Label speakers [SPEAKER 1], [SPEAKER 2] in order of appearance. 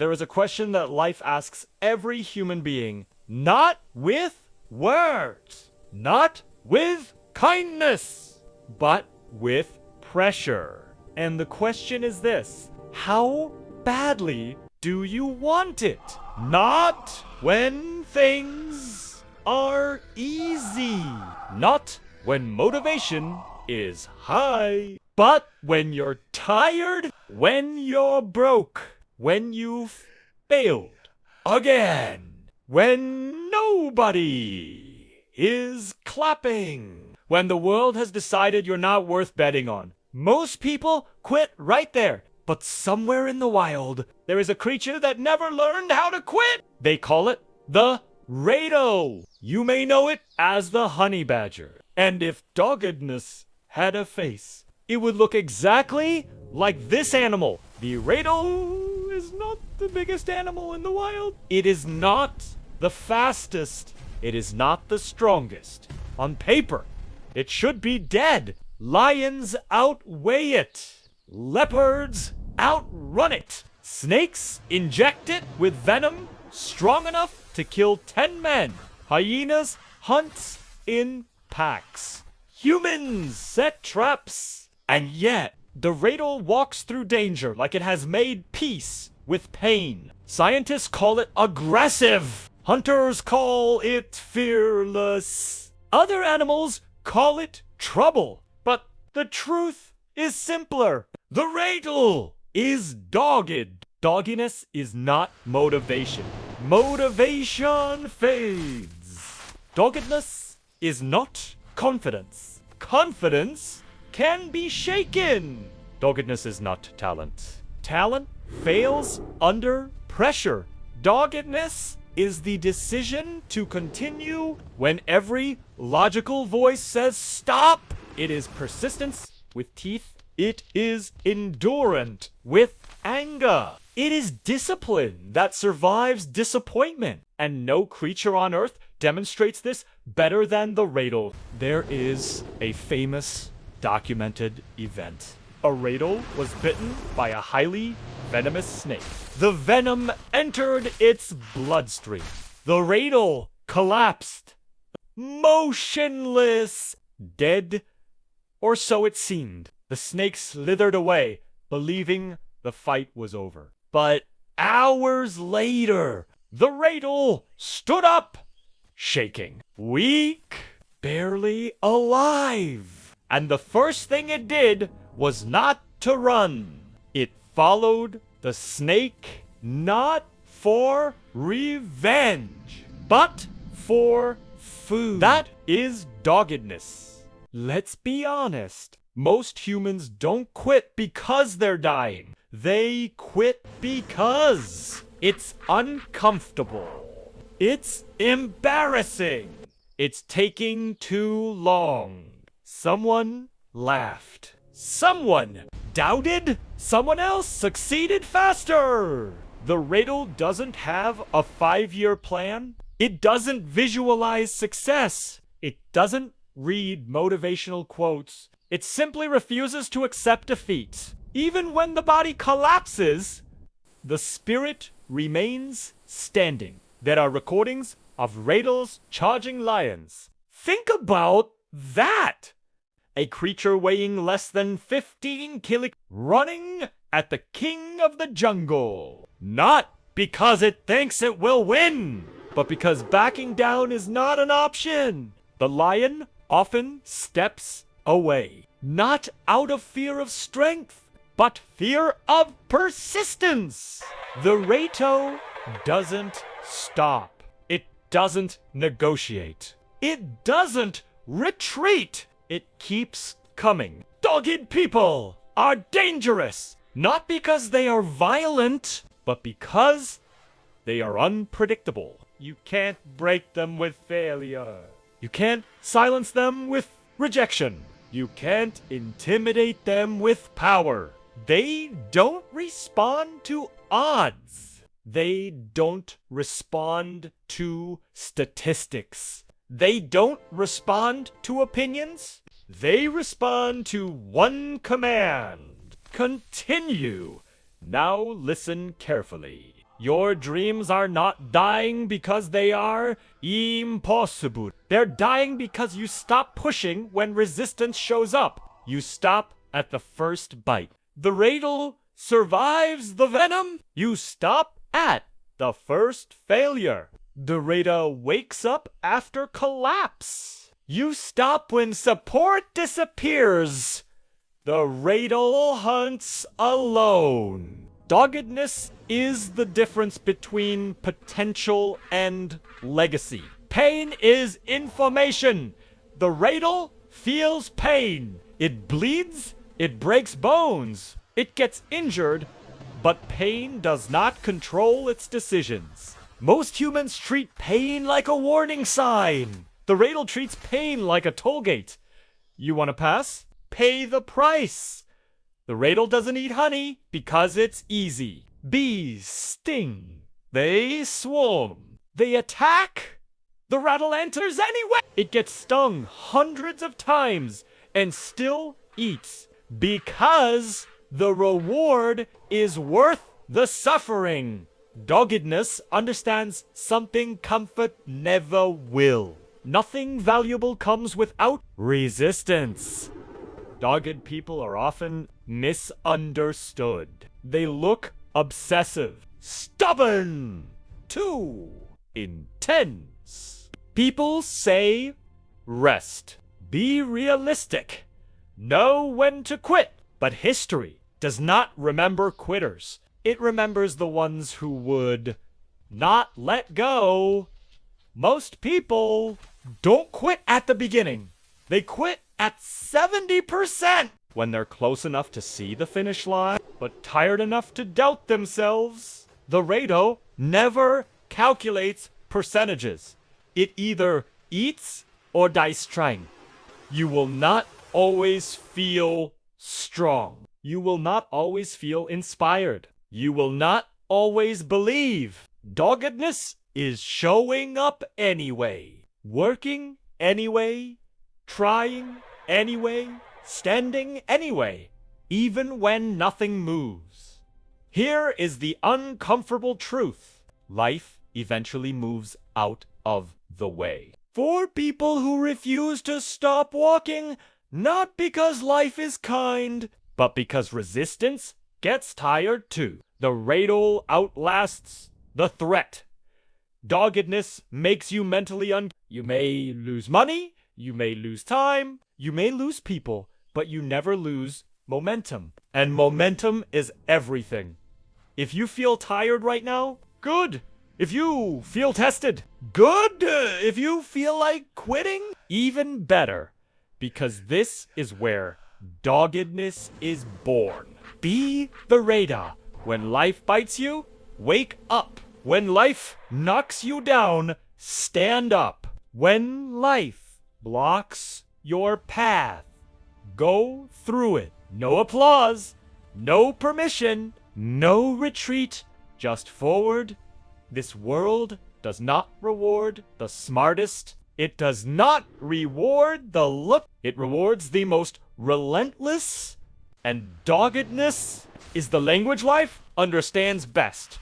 [SPEAKER 1] there is a question that life asks every human being, not with words, not with kindness, but with pressure. And the question is this: how badly do you want it? Not when things are easy, not when motivation is high, but when you're tired, when you're broke, when you've failed again, when nobody is clapping, when the world has decided you're not worth betting on. Most people quit right there. But somewhere in the wild, there is a creature that never learned how to quit. They call it the Ratel. You may know it as the honey badger. And if doggedness had a face, it would look exactly like this animal. The Ratel is not the biggest animal in the wild. It is not the fastest. It is not the strongest. On paper, it should be dead. Lions outweigh it. Leopards outrun it. Snakes inject it with venom strong enough to kill 10 men. Hyenas hunt in packs. Humans set traps. And yet, the Ratel walks through danger like it has made peace with pain. Scientists call it aggressive. Hunters call it fearless. Other animals call it trouble. But the truth is simpler. The Ratel is dogged. Doggedness is not motivation. Motivation fades. Doggedness is not confidence. Confidence can be shaken. Doggedness is not talent. Talent fails under pressure. Doggedness is the decision to continue when every logical voice says stop. It is persistence with teeth. It is endurance with anger. It is discipline that survives disappointment. And no creature on earth demonstrates this better than the Ratel. There is a famous documented event. A Ratel was bitten by a highly venomous snake. The venom entered its bloodstream. The Ratel collapsed, motionless, dead, or so it seemed. The snake slithered away, believing the fight was over. But hours later, the Ratel stood up, shaking, weak, barely alive. And the first thing it did was not to run. It followed the snake, not for revenge, but for food. That is doggedness. Let's be honest. Most humans don't quit because they're dying. They quit because it's uncomfortable. It's embarrassing. It's taking too long. Someone laughed. Someone doubted. Someone else succeeded faster. The Ratel doesn't have a 5-year plan. It doesn't visualize success. It doesn't read motivational quotes. It simply refuses to accept defeat. Even when the body collapses, the spirit remains standing. There are recordings of Ratels charging lions. Think about that! A creature weighing less than 15 kilograms running at the king of the jungle. Not because it thinks it will win, but because backing down is not an option. The lion often steps away, not out of fear of strength, but fear of persistence. The Ratel doesn't stop. It doesn't negotiate. It doesn't retreat. It keeps coming. Dogged people are dangerous, not because they are violent, but because they are unpredictable. You can't break them with failure. You can't silence them with rejection. You can't intimidate them with power. They don't respond to odds. They don't respond to statistics. They don't respond to opinions. They respond to one command. Continue. Now listen carefully. Your dreams are not dying because they are impossible. They're dying because you stop pushing when resistance shows up. You stop at the first bite. The Ratel survives the venom. You stop at the first failure. The Ratel wakes up after collapse. You stop when support disappears. The Ratel hunts alone. Doggedness is the difference between potential and legacy. Pain is information. The Ratel feels pain. It bleeds, it breaks bones, it gets injured, but pain does not control its decisions. Most humans treat pain like a warning sign. The Ratel treats pain like a toll gate. You want to pass? Pay the price. The Ratel doesn't eat honey because it's easy. Bees sting. They swarm. They attack. The Ratel enters anyway. It gets stung hundreds of times and still eats because the reward is worth the suffering. Doggedness understands something comfort never will. Nothing valuable comes without resistance. Dogged people are often misunderstood. They look obsessive, stubborn, too intense. People say rest. Be realistic. Know when to quit. But history does not remember quitters. It remembers the ones who would not let go. Most people don't quit at the beginning. They quit at 70% when they're close enough to see the finish line, but tired enough to doubt themselves. The Ratel never calculates percentages. It either eats or dies trying. You will not always feel strong. You will not always feel inspired. You will not always believe. Doggedness is showing up anyway. Working anyway. Trying anyway. Standing anyway. Even when nothing moves. Here is the uncomfortable truth. Life eventually moves out of the way. For people who refuse to stop walking, not because life is kind, but because resistance gets tired too. The Ratel outlasts the threat. Doggedness makes you mentally You may lose money, you may lose time, you may lose people, but you never lose momentum. And momentum is everything. If you feel tired right now, good. If you feel tested, good. If you feel like quitting, even better. Because this is where doggedness is born. Be the Ratel. When life bites you, wake up. When life knocks you down, stand up. When life blocks your path, go through it. No applause, no permission, no retreat, just forward. This world does not reward the smartest. It does not reward the look. It rewards the most relentless. And doggedness is the language life understands best.